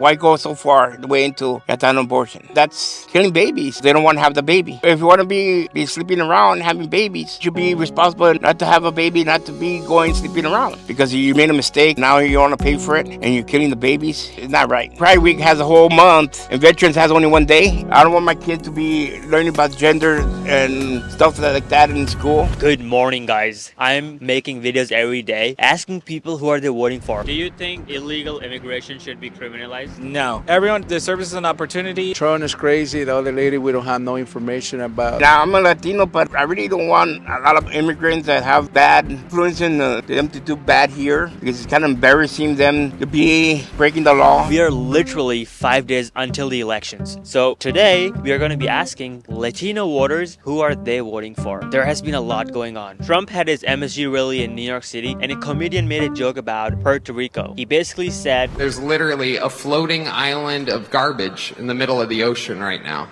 Why go so far the way into an abortion? That's killing babies. They don't want to have the baby. If you want to be sleeping around having babies, you should be responsible not to have a baby, not to be going sleeping around because you made a mistake. Now you want to pay for it and you're killing the babies. It's not right. Pride Week has a whole month and Veterans has only one day. I don't want my kids to be learning about gender and stuff like that in school. Good morning, guys. I'm making videos every day asking people who are they voting for. Do you think illegal immigration should be criminalized? No. Everyone deserves an opportunity. Trump is crazy. The other lady we don't have no information about. Now, I'm a Latino, but I really don't want a lot of immigrants that have bad influence in them to do bad here because it's kind of embarrassing them to be breaking the law. We are literally 5 days until the elections. So today we are going to be asking Latino voters who are they voting for. There has been a lot going on. Trump had his MSG rally in New York City and a comedian made a joke about Puerto Rico. He basically said, "There's literally a floating island of garbage in the middle of the ocean right now."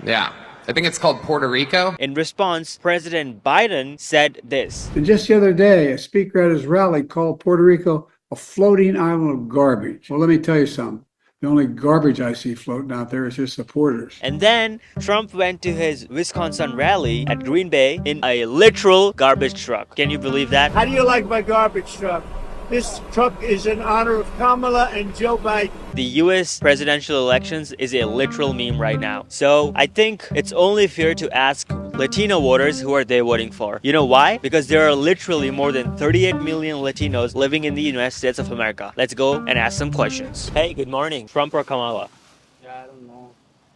Yeah. I think it's called Puerto Rico. in response, President Biden said this. And just the other day, a speaker at his rally called Puerto Rico a floating island of garbage. Well, let me tell you something. The only garbage I see floating out there is his supporters. And then Trump went to his Wisconsin rally at Green Bay in a literal garbage truck. Can you believe that? How do you like my garbage truck? This truck is in honor of Kamala and Joe Biden. The US presidential elections is a literal meme right now. So I think it's only fair to ask Latino voters who are they voting for. You know why? Because there are literally more than 38 million Latinos living in the United States of America. Let's go and ask some questions. Hey, good morning. Trump or Kamala? I don't know.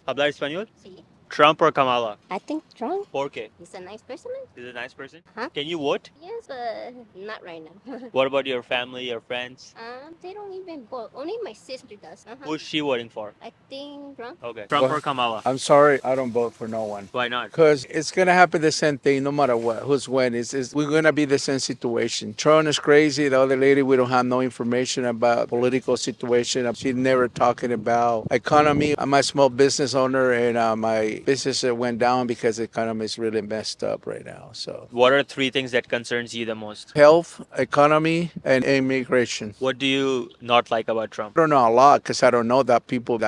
¿Hablar español? Sí. Trump or Kamala? I think Trump. ¿Por qué? He's a nice person. Is a nice person? Huh? Can you vote? Yes, but not right now. What about your family, your friends? They don't even vote. Only my sister does. Who's she voting for? I think Trump. Okay. Trump Well, or Kamala? I'm sorry, I don't vote for no one. Why not? Because it's going to happen the same thing no matter what, who's when. We're going to be the same situation. Trump is crazy. The other lady, we don't have no information about political situation. She's never talking about economy. I'm a small business owner and my business went down because the economy is really messed up right now. So What are three things that concerns you the most? health, economy, and immigration. What do you not like about Trump? I don't know a lot because I don't know that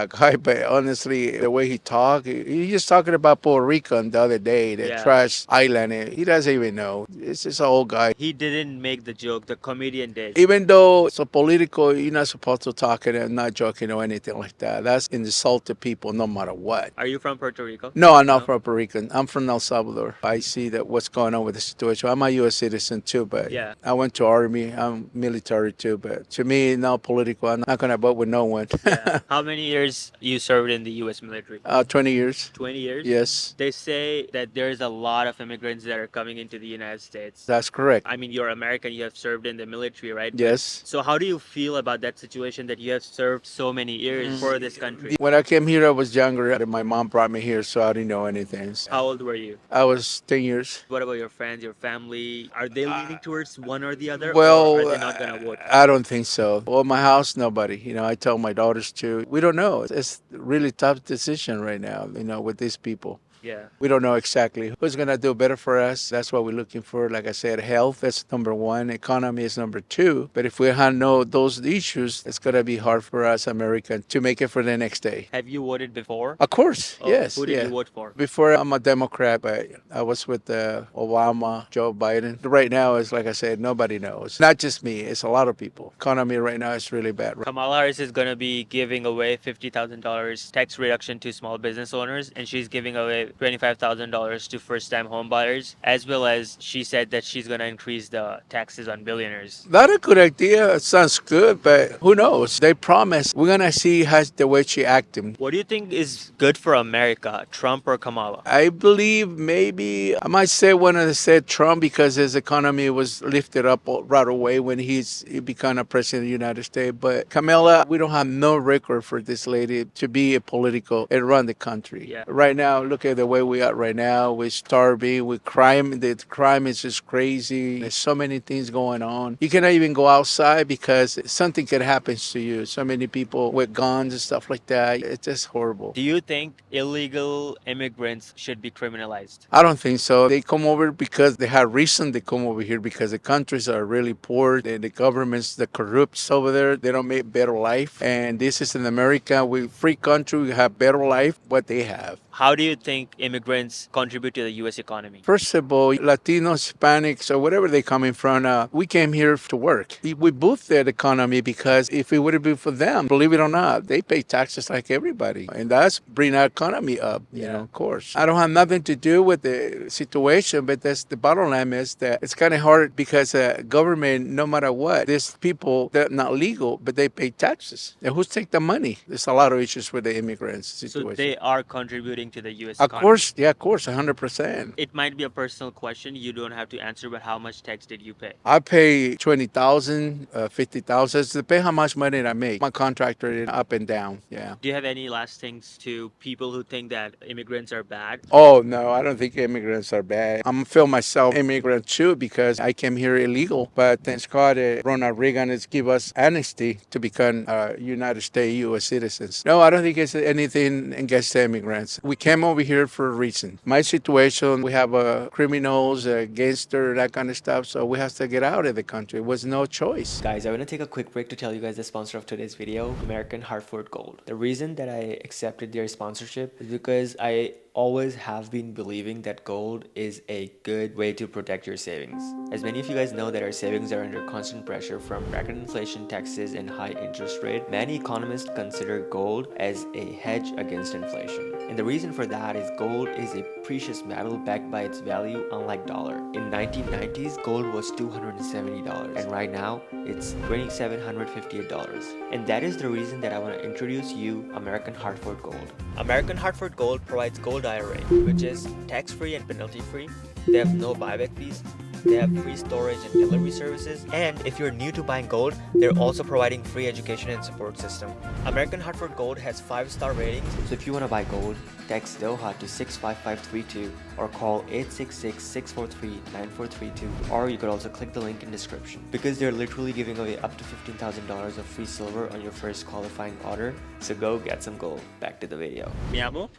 guy, but honestly, the way he talk, he just talking about Puerto Rico the other day, the Yeah. trash island. He doesn't even know. It's just an old guy. He didn't make the joke. The comedian did. Even though it's a political, you're not supposed to talk it and not joking or anything like that. That's insult to people no matter what. Are you from Puerto Rico? No, I'm not Puerto Rican. I'm from El Salvador. I see that what's going on with the situation. I'm a U.S. citizen too, but Yeah. I went to Army. I'm military too, but to me, no political. I'm not gonna vote with no one. Yeah. How many years you served in the U.S. military? 20 years. 20 years? Yes, They say that there's a lot of immigrants that are coming into the United States. that's correct. I mean, you're American. You have served in the military, right? Yes. So how do you feel about that situation that you have served so many years for this country? When I came here, I was younger. My mom brought me here, so I didn't know anything. How old were you? I was 10 years. What about your friends, your family? Are they leaning towards one or the other? Well, or are they not gonna vote? I don't think so. Well, my house, nobody. I tell my daughters too. We don't know. It's really tough decision right now, with these people. Yeah. We don't know exactly who's going to do better for us. That's what we're looking for. Like I said, health, that's number one. Economy is number two. But if we have no those issues, it's going to be hard for us Americans to make it for the next day. Have you voted before? Of course, Oh, yes. Who did yeah. you vote for? Before, I'm a Democrat, but I was with Obama, Joe Biden. Right now, it's like I said, nobody knows. Not just me, it's a lot of people. Economy right now is really bad. Kamala Harris is going to be giving away $50,000 tax reduction to small business owners, and she's giving away $25,000 to first-time home buyers, as well as she said that she's going to increase the taxes on billionaires. Not a good idea. It sounds good, but who knows? They promise. We're going to see how the way she acting. What do you think is good for America, Trump or Kamala? I believe maybe I might say one of the said Trump because his economy was lifted up right away when he became a president of the United States. But Kamala, we don't have no record for this lady to be a political and run the country. Yeah. Right now, look at the way we are right now, we're starving, with crime. The crime is just crazy. There's so many things going on. You cannot even go outside because something could happen to you. So many people with guns and stuff like that. It's just horrible. Do you think illegal immigrants should be criminalized? I don't think so. They come over because they have reason to come over here because the countries are really poor. The governments, the corrupts over there, they don't make better life. And this is in America. We free country. We have better life. What they have. How do you think immigrants contribute to the U.S. economy? First of all, Latinos, Hispanics, or whatever they're coming from, we came here to work. We boosted the economy because if it would have been for them, believe it or not, they pay taxes like everybody. And that's bring our economy up, you know, of course. I don't have nothing to do with the situation, but that's the bottom line is that it's kind of hard because government, no matter what, there's people that are not legal, but they pay taxes. And who's take the money? There's a lot of issues with the immigrants situation. So they are contributing to the U.S. Of economy. course, yeah, of course, 100%. It might be a personal question. You don't have to answer, but how much tax did you pay? I pay 20,000, 50,000. It depends how much money I make. My contractor is up and down. Yeah. Do you have any last things to people who think that immigrants are bad? Oh no, I don't think immigrants are bad. I'm feel myself immigrant too because I came here illegal. But thanks God, Ronald Reagan has give us amnesty to become United States U.S. citizens. No, I don't think it's anything against the immigrants. We came over here for a reason. My situation, we have criminals, gangster, that kind of stuff. So we have to get out of the country. It was no choice. Guys, I want to take a quick break to tell you guys the sponsor of today's video, American Hartford Gold. The reason that I accepted their sponsorship is because I always have been believing that gold is a good way to protect your savings. As many of you guys know that our savings are under constant pressure from record inflation, taxes, and high interest rate, many economists consider gold as a hedge against inflation. And the reason for that is gold is a precious metal backed by its value, unlike dollar. In 1990s, gold was $270, and right now it's $2,758. And that is the reason that I want to introduce you American Hartford Gold. American Hartford Gold provides Gold IRA, which is tax-free and penalty-free. They have no buyback fees. They have free storage and delivery services. And if you're new to buying gold, they're also providing free education and support system. American Hartford Gold has 5-star ratings. So if you want to buy gold, text Dohaa to 65532 or call 866-643-9432, or you could also click the link in description. Because they're literally giving away up to $15,000 of free silver on your first qualifying order. So go get some gold. Back to the video. Mi amo?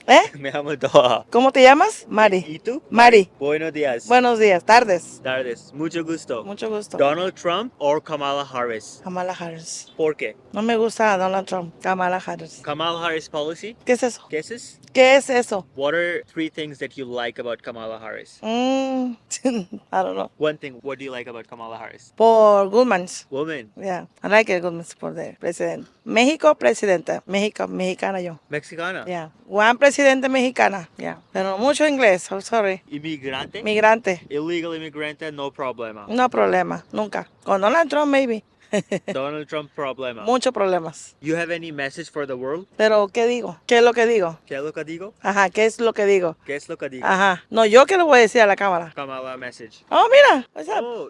Me llamo Dohaa. ¿Cómo te llamas? Mari. ¿Y tú? Mari. Buenos días. Buenos días, tardes. Tardes. Mucho gusto. Mucho gusto. Donald Trump or Kamala Harris? Kamala Harris. ¿Por qué? No me gusta Donald Trump. Kamala Harris. Kamala Harris policy? ¿Qué es eso? Guesses? ¿Qué es eso? What are 3 things that you like about Kamala Harris? I don't know. One thing, what do you like about Kamala Harris? Por Goodmans. Woman. Yeah, I like it Goodmans for the president. México, presidenta. México, mexicana yo. Mexicana. Yeah. One presidente mexicana. Yeah. Pero mucho inglés. I'm sorry. Immigrante? Migrante. Illegal immigrante, no problema. No problema. Nunca. Con Donald Trump, maybe. Donald Trump problema. Muchos problemas. You have any message for the world? Pero, ¿qué digo? ¿Qué es lo que digo? ¿Qué es lo que digo? Ajá, ¿qué es lo que digo? ¿Qué es lo que digo? Ajá. No, yo que le voy a decir a la cámara. Kamala message. Oh, mira. What's up? Oh,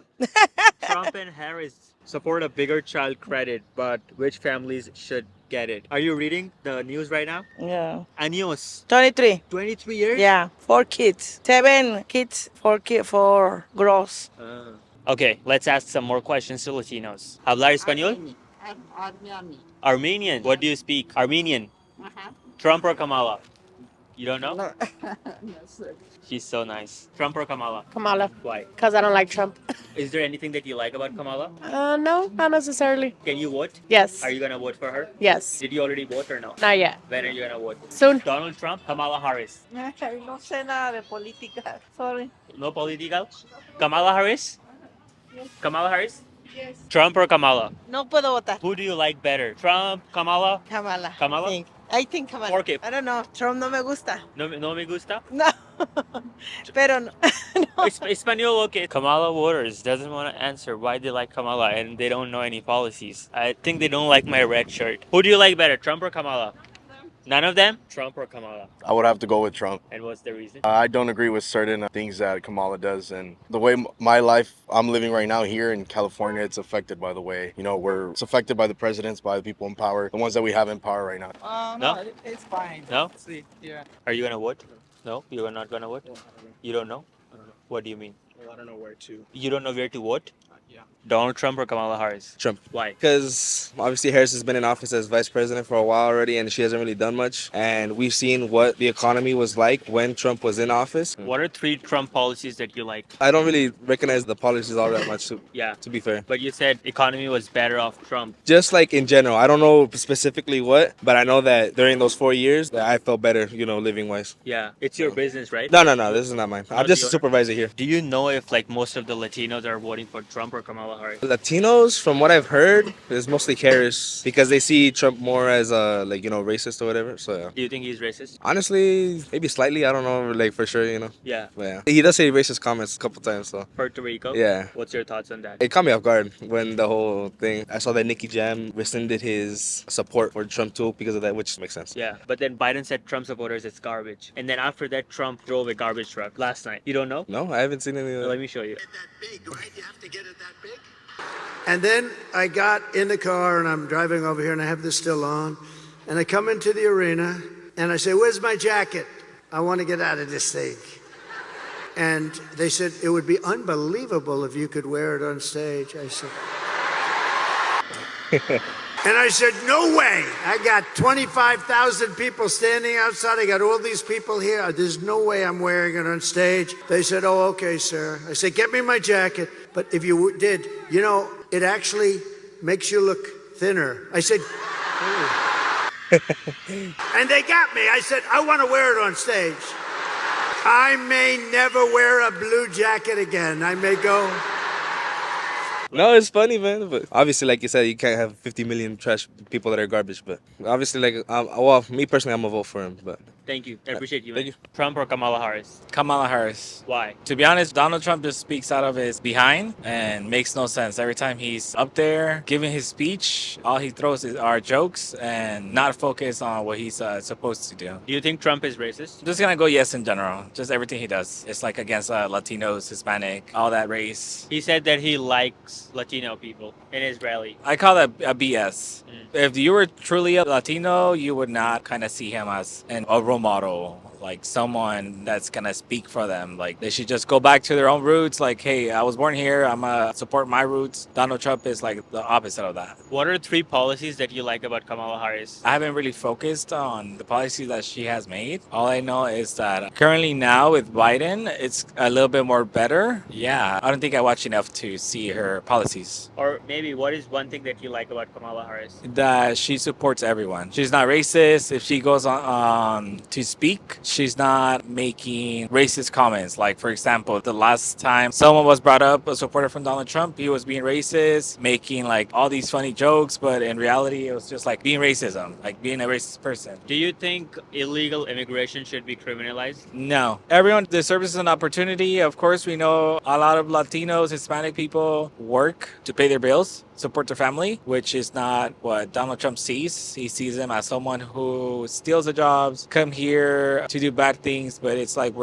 Trump and Harris support a bigger child credit, but which families should get it? Are you reading the news right now? Yeah. Años. 23. 23 years? Yeah. 4 kids. 7 kids. 4 girls. Okay, let's ask some more questions to Latinos. ¿Hablar español? Armenian. What do you speak? Armenian. Trump or Kamala? You don't know? No. She's so nice. Trump or Kamala? Kamala, Why? because I don't like Trump. Is there anything that you like about Kamala? No, not necessarily. Can you vote? Yes. Are you gonna vote for her? Yes. Did you already vote or no? Not yet. When are you gonna vote? Soon. Donald Trump, Kamala Harris. No sé nada de política. Sorry. No political? Kamala Harris? Kamala Harris? Yes. Trump or Kamala? No puedo votar. Who do you like better? Trump, Kamala? Kamala. Kamala? I think Kamala. ¿Por qué? I don't know. Trump no me gusta. No me gusta? No. Pero no. Español, okay. Kamala voters doesn't want to answer why they like Kamala and they don't know any policies. I think they don't like my red shirt. Who do you like better, Trump or Kamala? None of them? Trump or Kamala? I would have to go with Trump. And what's the reason? I don't agree with certain things that Kamala does, and the way my life I'm living right now here in California, it's affected by the way, it's affected by the presidents, by the people in power, the ones that we have in power right now. No? It's fine. No? See, yeah. Are you gonna vote? No, you are not gonna vote. You don't know. What do you mean? Well, I don't know where to. You don't know where to vote? Yeah. Donald Trump or Kamala Harris? Trump. Why? Because obviously Harris has been in office as vice president for a while already, and she hasn't really done much. And we've seen what the economy was like when Trump was in office. What are 3 Trump policies that you like? I don't really recognize the policies all that much, Yeah. to be fair. But you said economy was better off Trump. Just like in general, I don't know specifically what, but I know that during those 4 years, that I felt better, living wise. Yeah. It's your business, right? No, this is not mine. I'm Not just the a owner? supervisor here. Do you know if like most of the Latinos are voting for Trump or Kamala Harris? Latinos, from what I've heard, is mostly Harris because they see Trump more as a racist or whatever. So yeah. Do you think he's racist? Honestly, maybe slightly. I don't know, like for sure. Yeah. But yeah, he does say racist comments a couple times. So Puerto Rico? yeah, What's your thoughts on that? it caught me off guard when the whole thing. I saw that Nicky Jam rescinded his support for Trump too because of that, which makes sense. Yeah. But then Biden said Trump supporters it's garbage. And then after that Trump drove a garbage truck last night. You don't know? No, I haven't seen any of that. Let me show you. And then I got in the car and I'm driving over here and I have this still on. And I come into the arena and I say, "Where's my jacket? I want to get out of this thing." And they said, "It would be unbelievable if you could wear it on stage." I said, and I said, "No way. I got 25,000 people standing outside. I got all these people here. There's no way I'm wearing it on stage." They said, "Oh, okay, sir." I said, "Get me my jacket. But if you did, it actually makes you look thinner." I said, "Oh." And they got me. I said, "I want to wear it on stage. I may never wear a blue jacket again. I may go." No, it's funny, man. But obviously, like you said, you can't have 50 million trash people that are garbage. But obviously, me personally, I'm gonna vote for him. But Thank you. I appreciate you. Thank man. you. Trump or Kamala Harris? Kamala Harris. Why? To be honest, Donald Trump just speaks out of his behind and makes no sense. Every time he's up there giving his speech, all he throws are jokes and not focus on what he's supposed to do. Do you think Trump is racist? I'm just gonna go yes in general. Just everything he does. It's like against Latinos, Hispanic, all that race. He said that he likes Latino people in his rally. I call that a BS. If you were truly a Latino, you would not kind of see him as a role model, like someone that's gonna speak for them. Like they should just go back to their own roots. Like, hey, I was born here. I'm gonna support my roots. Donald Trump is like the opposite of that. What are 3 policies that you like about Kamala Harris? I haven't really focused on the policies that she has made. All I know is that currently now with Biden, it's a little bit more better. Yeah, I don't think I watch enough to see her policies. Or maybe what is one thing that you like about Kamala Harris? That she supports everyone. She's not racist. If she goes on to speak, she's not making racist comments. Like, for example, the last time someone was brought up, a supporter from Donald Trump, he was being racist, making like all these funny jokes, but in reality, it was just like being racism, like being a racist person. Do you think illegal immigration should be criminalized? No. Everyone deserves an opportunity. Of course, we know a lot of Latinos, Hispanic people work to pay their bills, support their family, which is not what Donald Trump sees. He sees them as someone who steals the jobs, come here to do bad things, but it's like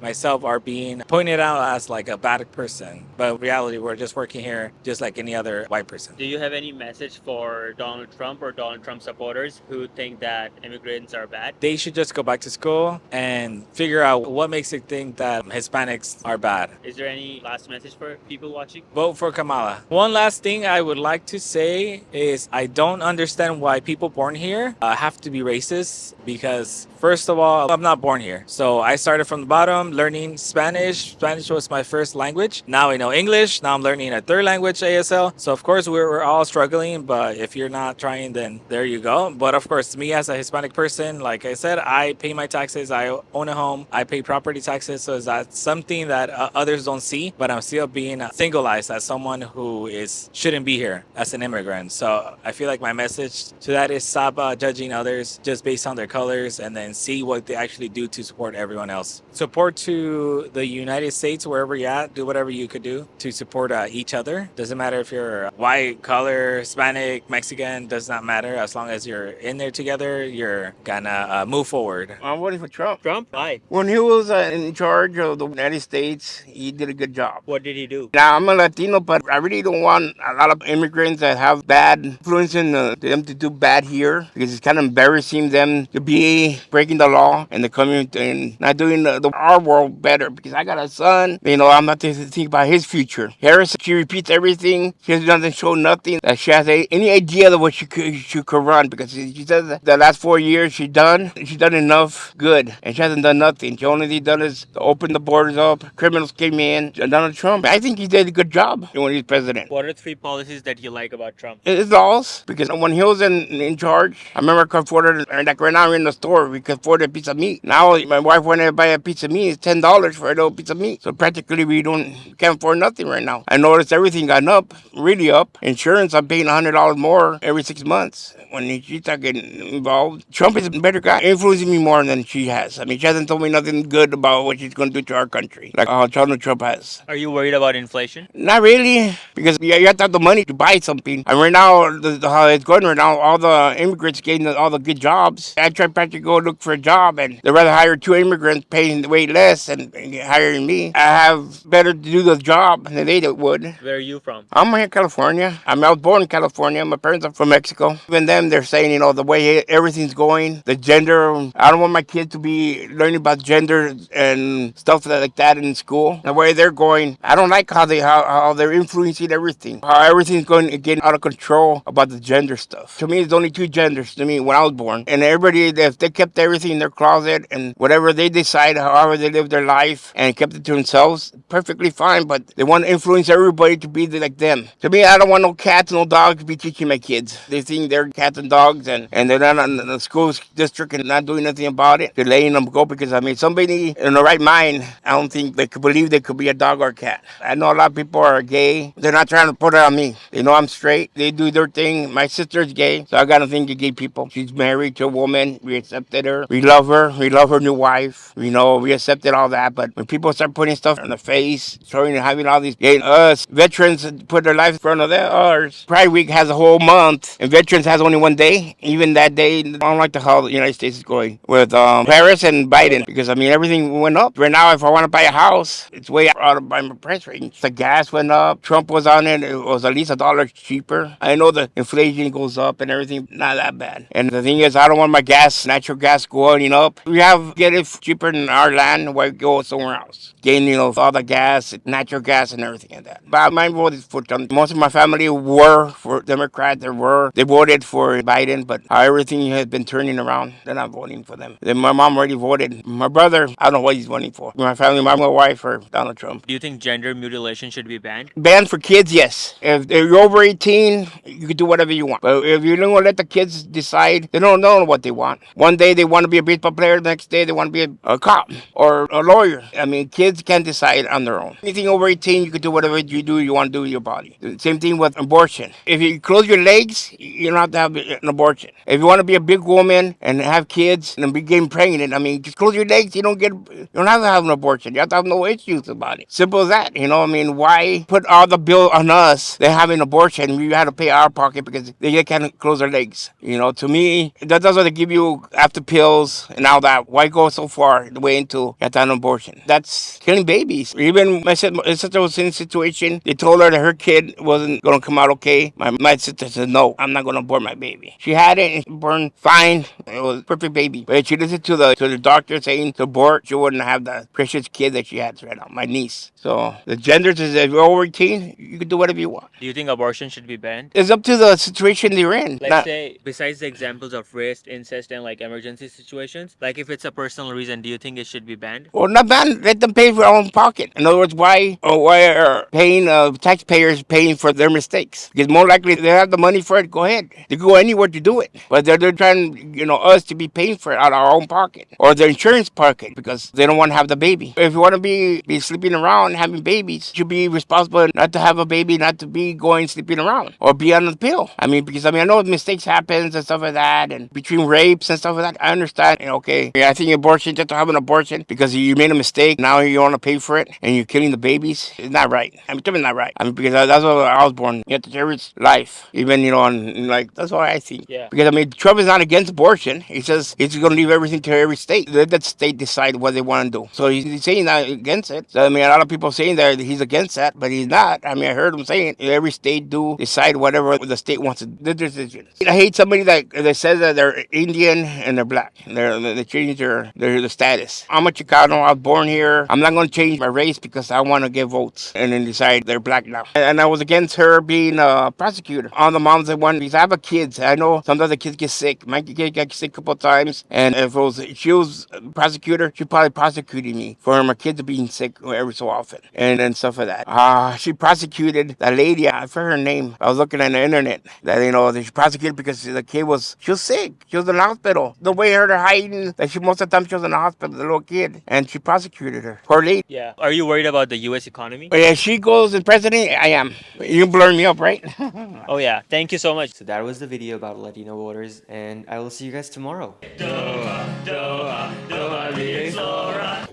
myself are being pointed out as like a bad person. But in reality, we're just working here just like any other white person. Do you have any message for Donald Trump or Donald Trump supporters who think that immigrants are bad? They should just go back to school and figure out what makes it think that Hispanics are bad. Is there any last message for people watching? Vote for Kamala. One last thing I would like to say is I don't understand why people born here have to be racist because first of all, I'm not born here. So I started from the bottom learning Spanish. Spanish was my first language. Now I know English. Now I'm learning a third language, ASL. So of course we're all struggling, but if you're not trying, then there you go. But of course, me as a Hispanic person, like I said, I pay my taxes. I own a home. I pay property taxes. So that's something that others don't see, but I'm still being singleized as someone who shouldn't be here as an immigrant. So I feel like my message to that is stop judging others just based on their colors and then see what they actually do to support everyone else. Support to the United States, wherever you're at, do whatever you could do to support each other. Doesn't matter if you're white, color, Hispanic, Mexican, does not matter. As long as you're in there together, you're gonna move forward. I'm voting for Trump. Trump? Why? When he was in charge of the United States, he did a good job. What did he do? Now, I'm a Latino, but I really don't want a lot of immigrants that have bad influence in them to do bad here because it's kind of embarrassing them to be breaking the law and the community and not doing our world better. Because I got a son, I'm not to think about his future. Harris, she repeats everything. She doesn't show nothing that she has any idea of what she could run because she says that the last 4 years she's done enough good and she hasn't done nothing. She only done is to open the borders up. Criminals came in. Donald Trump, I think he did a good job when he's president. What are three policies that you like about Trump? It's laws because when he was in charge, I remember I could afford it. Like right now, we're in the store, we could afford a piece of meat. Now my wife wanted to buy a piece of meat. It's $10 for a little piece of meat. So practically we can't afford nothing right now. I noticed everything gone up, really up. Insurance, I'm paying $100 more every 6 months. When she started getting involved, Trump is a better guy, influencing me more than she has. I mean, she hasn't told me nothing good about what she's going to do to our country, like Donald Trump has. Are you worried about inflation? Not really, because you have to have the money to buy something. And right now, how it's going right now, all the immigrants getting all the good jobs. I try practically go look for a job, and they'd rather hire 2 immigrants paying way less and hiring me. I have better to do the job than they would. Where are you from? I'm here in California. I was born in California. My parents are from Mexico. Even them, they're saying, the way everything's going, the gender. I don't want my kids to be learning about gender and stuff like that in school. The way they're going, I don't like how they're influencing everything. How everything's going getting out of control about the gender stuff. To me, there's only 2 genders to me when I was born. And everybody, if they kept everything in their closet and whatever they decide, however they live their life and kept it to themselves, perfectly fine. But they want to influence everybody to be like them. To me, I don't want no cats, no dogs to be teaching my kids. They think they're cats and dogs and they're not in the school district and not doing nothing about it. They're letting them go because, somebody in the right mind, I don't think they could believe they could be a dog or a cat. I know a lot of people are gay. They're not trying to put it on me. They know I'm straight. They do their thing. My sister's gay, so I got nothing to gay people. She's married to a woman. We accepted her. We love her. We love her new wife. We accepted all that. But when people start putting stuff on the face, showing and having all these us veterans put their life in front of ours. Pride Week has a whole month, and veterans has only one day. Even that day, I don't like how the United States is going with Harris and Biden because everything went up. Right now, if I want to buy a house, it's way out of my price range. The gas went up. Trump was on it. It was at least $1 cheaper. I know the inflation goes up and everything, not that bad. And the thing is, I don't want my natural gas going up. We get it cheaper in our land. Why go somewhere else? Getting all the gas, natural gas, and everything like that. But my vote is for Trump. Most of my family were for Democrat. They voted for Biden, but how everything has been turning around, they're not voting for them. Then my mom already voted. My brother, I don't know what he's voting for. My family, my wife, or Donald Trump. Do you think gender mutilation should be banned? Banned for kids, yes. If you're over 18, you can do whatever you want. But if you don't let the kids decide, they don't know what they want. One day they want to be a baseball player, the next day they want to be a cop or a lawyer. Kids can't decide on their own. Anything over 18, you can do whatever you want to do with your body. Same thing with abortion. If you close your legs, you don't have to have an abortion. If you want to be a big woman and have kids and be getting pregnant, just close your legs. You don't have to have an abortion. You have to have no issues about it. Simple as that. Why put all the bill on us? They have an abortion. We have to pay our pocket because they can't close their legs. To me, that doesn't give you after pills and all that. Why go so far the way into an abortion? That's killing babies. Even my sister was in a situation. They told her that her kid wasn't going to come out okay. My sister said, no, I'm not going to abort my baby. She had it and born fine. It was a perfect baby. But she listened to the doctor saying to abort, she wouldn't have the precious kid that she has right now, my niece. So the genders is if you're over 18, you can do whatever you want. Do you think abortion should be banned? It's up to the situation they're in. Let's say, besides the examples of rape, incest, and emergency situations, if it's a personal reason, do you think it should be banned? Well, not banned. Let them pay for their own pocket. In other words, why are taxpayers paying for their mistakes? Because more likely they have the money for it. Go ahead. They can go anywhere to do it. But they're trying, us to be paying for it out of our own pocket or the insurance pocket because they don't want to have the baby. If you want to be sleeping around having babies, you should be responsible not to have a baby, not to be going sleeping around or be on the pill. Because I know mistakes happens and stuff like that, and between rapes and stuff like that, I understand. I think abortion, just to have an abortion because you made a mistake, now you want to pay for it and you're killing the babies. It's not right. It's not right. Because that's what I was born. You have to cherish life, even that's what I think. Yeah. Because Trump is not against abortion. He says he's going to leave everything to every state. Let that state decide what they want to do. So he's saying that against it. So a lot of people saying that he's against that, but he's not. I heard him saying it. every state do decide whatever the state wants to do. Their decisions. I hate somebody that says that they're Indian and they're black. They change their status. I'm a Chicano. I was born here. I'm not going to change my race because I want to get votes and then decide they're black now. And I was against her being a prosecutor. All the moms that want, because I have a kids. I know sometimes the kids get sick. My kid got sick a couple of times, and if she was a prosecutor, she probably prosecuted me for my kids being sick every so often and stuff like that. She prosecuted that lady. I forgot her name. I was looking on the internet that she prosecuted because she was sick. She was in the hospital. The way her hiding that most of the time she was in the hospital, the little kid, and she prosecuted her. Poor lady. Yeah. Are you worried about the U.S. economy? But yeah, she goes as president. I am. You can blur me up, right? Oh yeah. Thank you so much. So that was the video about Latino voters, and I will see you guys tomorrow. Dohaa, Dohaa, Dohaa the Explorer.